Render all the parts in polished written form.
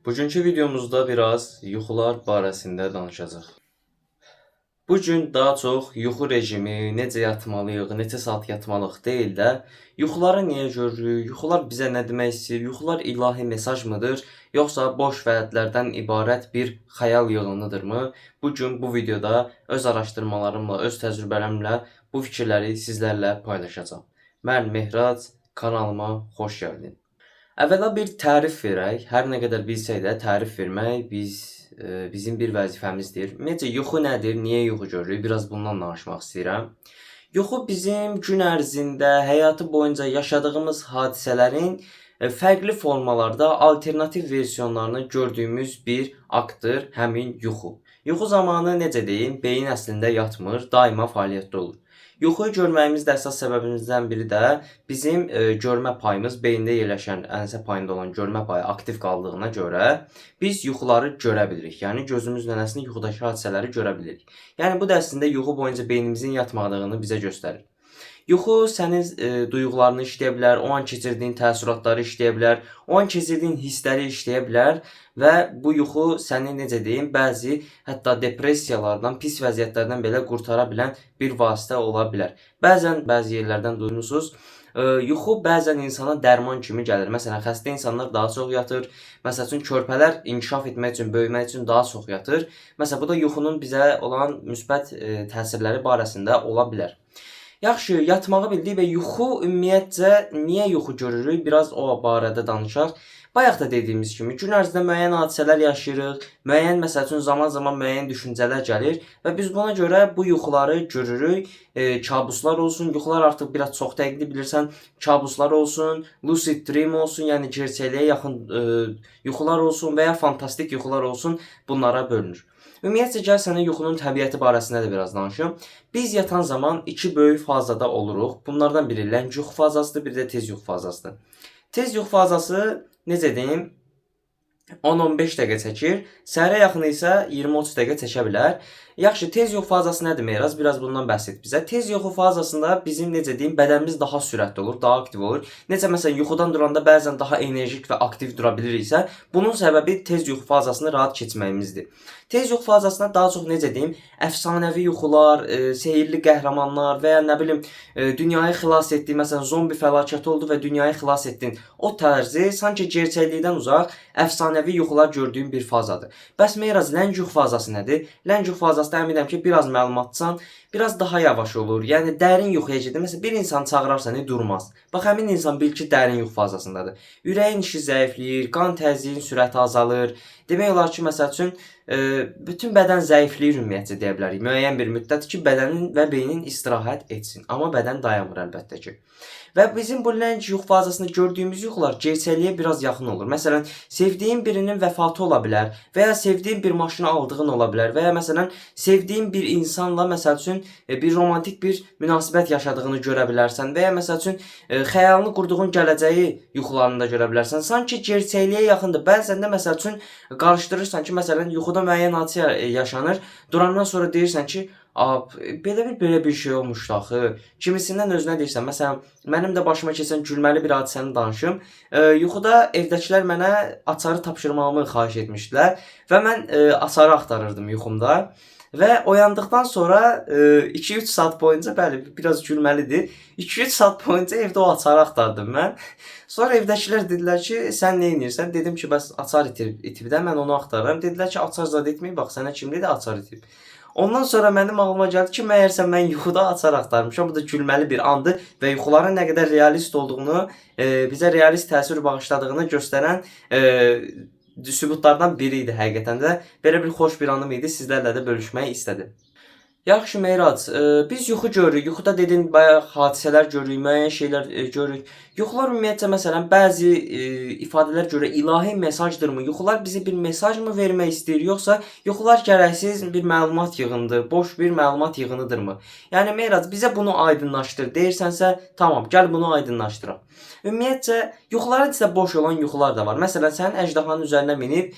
Bugünkü videomuzda biraz yuxular barəsində danışacağıq. Bu gün daha çox yuxu rejimi, necə yatmalıyıq, neçə saat yatmalıyıq deyil də, yuxuları niyə görürük, yuxular bizə nə demək istəyir, yuxular ilahi mesaj mıdır, yoxsa boş vədlərdən ibarət bir xəyal yığınıdırmı? Bu gün bu videoda öz araşdırmalarımla, öz təcrübələrimlə bu fikirləri sizlərlə paylaşacağam. Mən Mehrac, kanalıma xoş gəldin. Əvvəla bir tərif verək. Hər nə qədər bilsək də tərif vermək bizim bir vəzifəmizdir. Ümumiyyətcə yuxu nədir, niyə yuxu görürük? Biraz bundan danışmaq istəyirəm. Yuxu bizim gün ərzində, həyatı boyunca yaşadığımız hadisələrin fərqli formalarda alternativ versiyonlarını gördüyümüz bir aktdır, həmin yuxu. Yuxu zamanı necə deyim, beyin əslində yatmır, daima fəaliyyətdə olur. Yuxuyu görməyimizin də əsas səbəbimizdən biri də bizim görmə payımız, beyində yerləşən ənsə payında olan görmə payı aktiv qaldığına görə biz yuxuları görə bilirik. Yəni gözümüzlə əslində yuxudakı hadisələri görə bilirik. Yəni bu da əslində yuxu boyunca beynimizin yatmadığını bizə göstərir. Yuxu sənin duyğularını işləyə bilər, o an keçirdiyin təəssüratları işləyə bilər, o an keçirdiyin hissləri işləyə bilər və bu yuxu səni necə deyim, bəzi hətta depressiyalardan, pis vəziyyətlərdən belə qurtara bilən bir vasitə ola bilər. Bəzi yerlərdən duymusunuz. Yuxu bəzən insana dərman kimi gəlir. Məsələn, xəstə insanlar daha çox yatır. Məsəl üçün, körpələr inkişaf etmək üçün, böyümək üçün daha çox yatır. Məsələn, bu da yuxunun bizə olan müsbət təsirləri barəsində ola bilər. Yaxşı, yatmağı bildik və yuxu ümumiyyətcə niyə yuxu görürük? Biraz o barədə danışaq. Bayaq da dediyimiz kimi gün ərzində müəyyən hadisələr yaşayırıq, müəyyən məsəl üçün zaman-zaman müəyyən düşüncələr gəlir və biz buna görə bu yuxuları görürük. Kabuslar olsun, yuxular artıq biraz çox dəqiqli bilirsən, kabuslar olsun, lucid dream olsun, yəni gerçəkliyə yaxın yuxular olsun və ya fantastik yuxular olsun, bunlara bölünür. Ümumiyyətcə gəl sənə yuxunun təbiəti barəsində də biraz danışım. Biz yatan zaman iki böyük fazada oluruq. Bunlardan biri ləng yuxu fazasıdır, biri də tez yuxu fazasıdır. Tez yuxu fazası necə deyim, 10-15 dəqiqə çəkir, səhərə yaxın isə 20-30 dəqiqə çəkə bilər. Yaxşı, tez yuxu fazası nədir Meyraz? Biraz bundan bəhs et bizə. Tez yuxu fazasında bizim necə deyim, bədənimiz daha sürətli olur, daha aktiv olur. Necə məsələn yuxudan duranda bəzən daha enerjik və aktiv dura biliriksə, bunun səbəbi tez yuxu fazasını rahat keçməyimizdir. Tez yuxu fazasında daha çox necə deyim, əfsanəvi yuxular, sehirli qəhrəmanlar və ya nə bilim, dünyayı xilas etdi, məsələn zombi fəlakəti oldu və dünyayı xilas etdin. O tərzi sanki gerçəklikdən uzaq, əfsanəvi yuxular gördüyün bir fazadır. Bəs Meyraz, ləng yuxu fazası nədir? Ləng yuxu fazasında əminəm ki, biraz məlumatsan, biraz daha yavaş olur. Yəni dərin yuxuya gedir. Məsələn, bir insan çağırarsan, durmaz. Bax, həmin insan bil ki, dərin yuxu fazasındadır. Ürəyin işi zəifləyir, qan təzyiqin sürəti azalır. Demək olar ki, məsəl üçün, bütün bədən zəifləyir ümumiyyətcə deyə bilərik. Müəyyən bir müddət ki, bədənin və beynin istirahət etsin. Amma bədən dayanmır əlbəttə ki. Və bizim bu ləng yuxu fazasında gördüyümüz yuxular gerçəkliyə biraz yaxın olur. Məsələn, sevdiyin birinin vəfatı ola bilər və ya sevdiyin bir maşını aldığın ola bilər və ya məsələn, sevdiyin bir insanla məsəl üçün bir romantik bir münasibət yaşadığını görə bilərsən və ya məsəl üçün xəyalını qurduğun gələcəyi yuxularında görə bilərsən. Sanki gerçəkliyə yaxındır. Bəzən də məsəl üçün qarışdırırsan ki, məsələn, yuxuda müəyyən hadisə yaşanır. Durandan sonra deyirsən ki, belə bir şey olmuşdu axı. Kimisindən özünə deyirsən. Məsələn, mənim də başıma keçən gülməli bir hadisəni danışım. Yuxuda evdəkilər mənə açarı tapşırmağımı xahiş etmişdilər və mən açarı axtarırdım yuxumda. Və oyandıqdan sonra 2-3 saat boyunca, bəli, biraz gülməlidir. 2-3 saat boyunca evdə o açarı axtardım mən. Sonra evdəkilər dedilər ki, sən nə edirsən? Dedim ki, bəs açar itib də mən onu axtarıram. Dedilər ki, açar zad etməyib, bax sənə kim dedi açar itib. Ondan sonra mənim ağlıma gəldi ki, məyərsə mən yuxuda açar axtarmışam. Bu da gülməli bir andır və yuxuların nə qədər realist olduğunu, bizə realist təsir bağışladığını göstərən sübutlardan biri idi həqiqətən də. Belə bir xoş bir anım idi, sizlərlə də bölüşmək istədim. Yaxşı Meyrac, biz yuxu görürük. Yuxuda dedin, bayaq hadisələr görürük, müəyyən şeylər görürük. Yuxular ümumiyyətcə məsələn bəzi ifadələr görə ilahi mesajdırmı? Yuxular bizi bir mesaj mı vermək istəyir, yoxsa yuxular gərəksiz bir məlumat yığınıdır, boş bir məlumat yığınıdırmı? Yəni Meyrac, bizə bunu aydınlaşdır deyirsənsə, tamam, gəl bunu aydınlaşdıraq. Ümumiyyətcə, yuxuların isə boş olan yuxular da var. Məsələn, sənin əjdahanın üzərinə minib,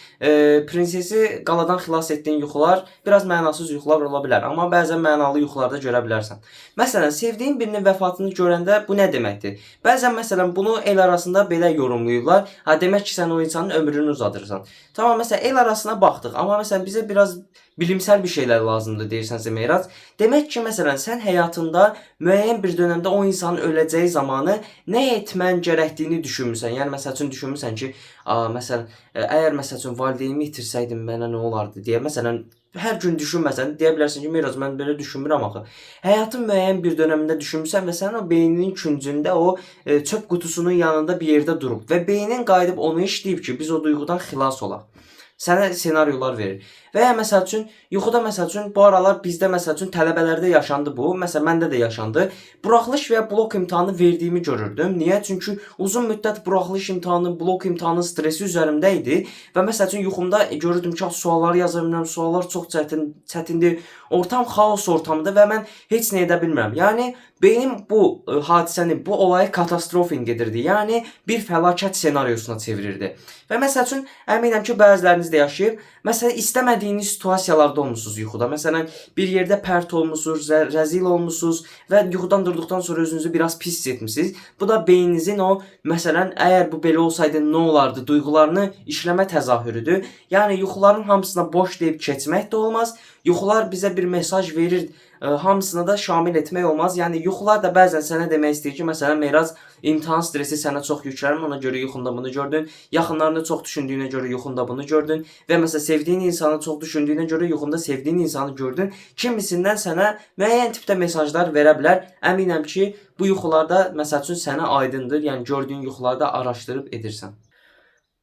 prinsesi qaladan xilas etdiyin yuxular biraz mənasız yuxular ola bilər. Amma bəzən mənalı yuxularda görə bilərsən. Məsələn, sevdiyin birinin vəfatını görəndə bu nə deməkdir? Bəzən məsələn bunu el arasında belə yorumlayırlar. Ha, demək ki, sən o insanın ömrünü uzadırsan. Tamam, məsələn, el arasına baxdıq, amma məsələn bizə biraz bilimsel bir şeylər lazımdır deyirsənsə Meyrac. Demək ki, məsələn, sən həyatında müəyyən bir dövrdə o insanın öləcəyi zamanı nə etmən gərəkdiyini düşünmüsən. Yəni məsəl üçün düşünmüsən ki, məsələn, əgər məsəl üçün valideynimi itirsəydim mənə nə olardı deyə məsələn hər gün düşünməsən, deyə bilərsən ki, Meyrac, mən belə düşünmürəm axı. Həyatın müəyyən bir dövründə düşünmüsən və sənin o beyninin küncündə o çöp qutusunun yanında bir yerdə durub və beynin qayıdıb onu işləyib ki, biz o duyğudan xilas olaq. Sənə senaryolar verir. Və ya məsəl üçün yuxuda məsəl üçün bu aralar bizdə məsəl üçün tələbələrdə yaşandı bu. Məsələn məndə də yaşandı. Buraxılış və ya blok imtahanı verdiyimi görürdüm. Niyə? Çünki uzun müddət buraxılış imtahanı, blok imtahanı stresi üzərimdə idi və məsəl üçün yuxumda görürdüm ki, sualları yaza bilmirəm, suallar çox çətindir. Ortam xaos ortamıdır və mən heç nə edə bilmirəm. Yəni beynim bu hadisəni, bu olayı katastrofin gedirdi. Yəni bir fəlakət senaryosuna çevirirdi. Və məsəl üçün əminəm ki, bəziləriniz də yaşayıb. Məsələn, istəmədiyiniz situasiyalarda olmusunuz yuxuda. Məsələn, bir yerdə pərt olmusunuz, rəzil olmusunuz və yuxudan durduqdan sonra özünüzü biraz pis hiss etmisiniz. Bu da beyninizin o, məsələn, əgər bu belə olsaydı nə olardı duyğularını işləmə təzahürüdür. Yəni yuxuların hamısına boş deyib keçmək də olmaz. Yuxular bizə bir mesaj verir, hamısını da şamil etmək olmaz. Yəni yuxular da bəzən sənə demək istəyir ki, məsələn Meyrac, imtahan stresi sənə çox yüklənir, ona görə yuxunda bunu gördün. Yaxınlarını çox düşündüyünə görə yuxunda bunu gördün və məsələn sevdiyin insanı çox düşündüyünə görə yuxunda sevdiyin insanı gördün. Kimisindən sənə müəyyən tipdə mesajlar verə bilər. Əminəm ki, bu yuxularda məsəl üçün sənə aydındır. Yəni gördüyün yuxularda araşdırıb edirsən.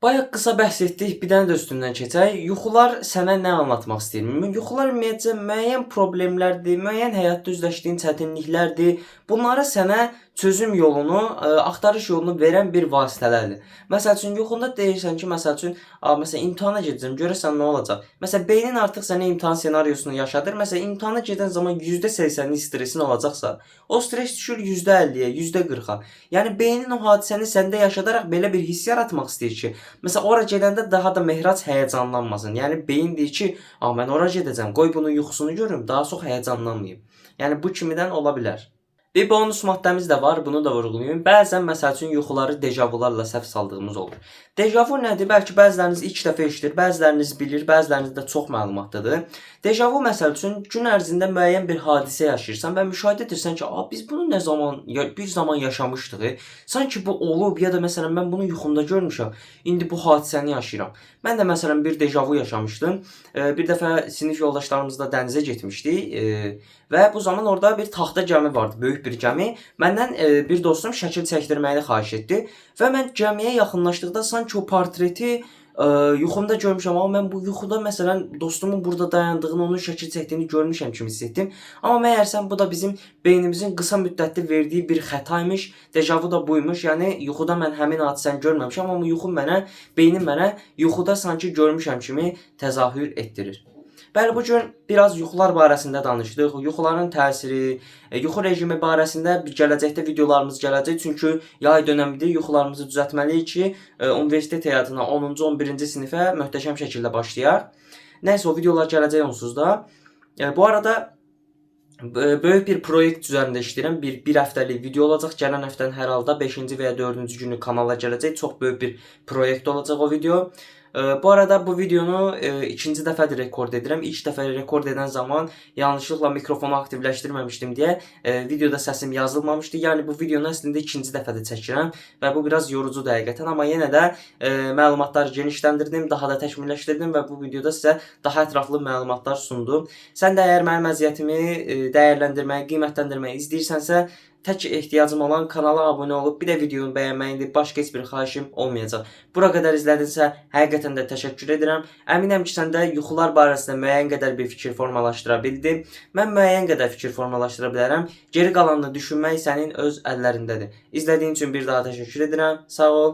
Bayaq qısa bəhs etdik, bir dənə də üstündən keçək. Yuxular sənə nə anlatmaq istəyir? Yuxular ümumiyyətcə müəyyən problemlərdir, müəyyən həyatda üzləşdiyin çətinliklərdir. Bunları sənə çözüm yolunu, axtarış yolunu verən bir vasitələrdir. Məsəl üçün yuxunda deyirsən ki, məsəl üçün, məsələn imtahana gedəcəm, görəsən nə olacaq? Məsələn beynin artıq sənə imtahan senaryosunu yaşadır. Məsələn imtahana gedən zaman %80'lik stresin olacaqsa, o stres düşür %50'yə, %40'a. Yəni beynin o hadisəni səndə yaşadaraq belə bir hiss yaratmaq istəyir ki, məsələn ora gedəndə daha da Meyrac həyəcanlanmasın. Yəni beyin deyir ki, mən ora gedəcəm, qoy bunun yuxusunu görüm, daha çox həyəcanlanmayım. Yəni bu kimidən ola bilər. Bir bonus maddəmiz də var, bunu da vurğulayım. Bəzən məsəl üçün yuxuları dejavularla səhv saldığımız olur. Dejavu nədir? Bəlkə bəziləriniz ilk dəfə eşidir, bəziləriniz bilir, bəziləriniz də çox məlumatlıdır. Dejavu məsəl üçün gün ərzində müəyyən bir hadisə yaşayırsan və müşahidə edirsən ki, biz bunu bir zaman yaşamışdıq. Sanki bu olub ya da məsələn mən bunu yuxumda görmüşəm. İndi bu hadisəni yaşayıram. Mən də məsələn bir dejavu yaşamışdım. Bir dəfə sinif yoldaşlarımızla dənizə getmişdik və bu zaman orada bir taxta gəmi vardı, böyük bir gəmi. Məndən bir dostum şəkil çəkdirməyini xahiş etdi və mən gəmiyə yaxınlaşdıqda sanki o portreti yuxumda görmüşəm, amma mən bu yuxuda məsələn dostumun burada dayandığını, onun şəkil çəkdiyini görmüşəm kimi hiss etdim. Amma məyərsəm bu da bizim beynimizin qısa müddətli verdiyi bir xətaymış. Dejavu da buymuş. Yəni yuxuda mən həmin hadisəni görməmişəm, amma beynim mənə yuxuda sanki görmüşəm kimi təzahür etdirir. Bəli, bu gün biraz yuxular barəsində danışdıq. Yuxuların təsiri, yuxu rejimi barəsində gələcəkdə videolarımız gələcək. Çünki yay dönəmidir, yuxularımızı düzəltməliyik ki, universitet həyatına 10-cu, 11-ci sinifə möhtəşəm şəkildə başlayaq. Nəysə, o videolar gələcək onsuz da. Bu arada böyük bir proyekt üzərində işləyirəm. Bir həftəlik video olacaq. Gələn həftənin hər halda 5-ci və ya 4-cü günü kanala gələcək. Çox böyük bir proyekt olacaq o video. Bu arada bu videonu ikinci dəfədir rekord edirəm. İlk dəfə rekord edən zaman yanlışlıqla mikrofonu aktivləşdirməmişdim deyə videoda səsim yazılmamışdı. Yəni bu videonu əslində ikinci dəfədə çəkirəm və bu biraz yorucudur həqiqətən, amma yenə də məlumatları genişləndirdim, daha da təkmilləşdirdim və bu videoda sizə daha ətraflı məlumatlar sundum. Sən də əgər mənim əziyyətimi dəyərləndirməyi, qiymətləndirməyi istəyirsənsə, tək ehtiyacım olan kanala abunə olub, bir də videonu bəyənməyindir. Başqa heç bir xahişim olmayacaq. Bura qədər izlədinsə, həqiqətən də təşəkkür edirəm. Əminəm ki, sən də yuxular barəsində müəyyən qədər bir fikir formalaşdıra bildin. Mən müəyyən qədər fikir formalaşdıra bilərəm. Geri qalanını düşünmək sənin öz əllərindədir. İzlədiyin üçün bir daha təşəkkür edirəm. Sağ ol.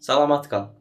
Salamat qal.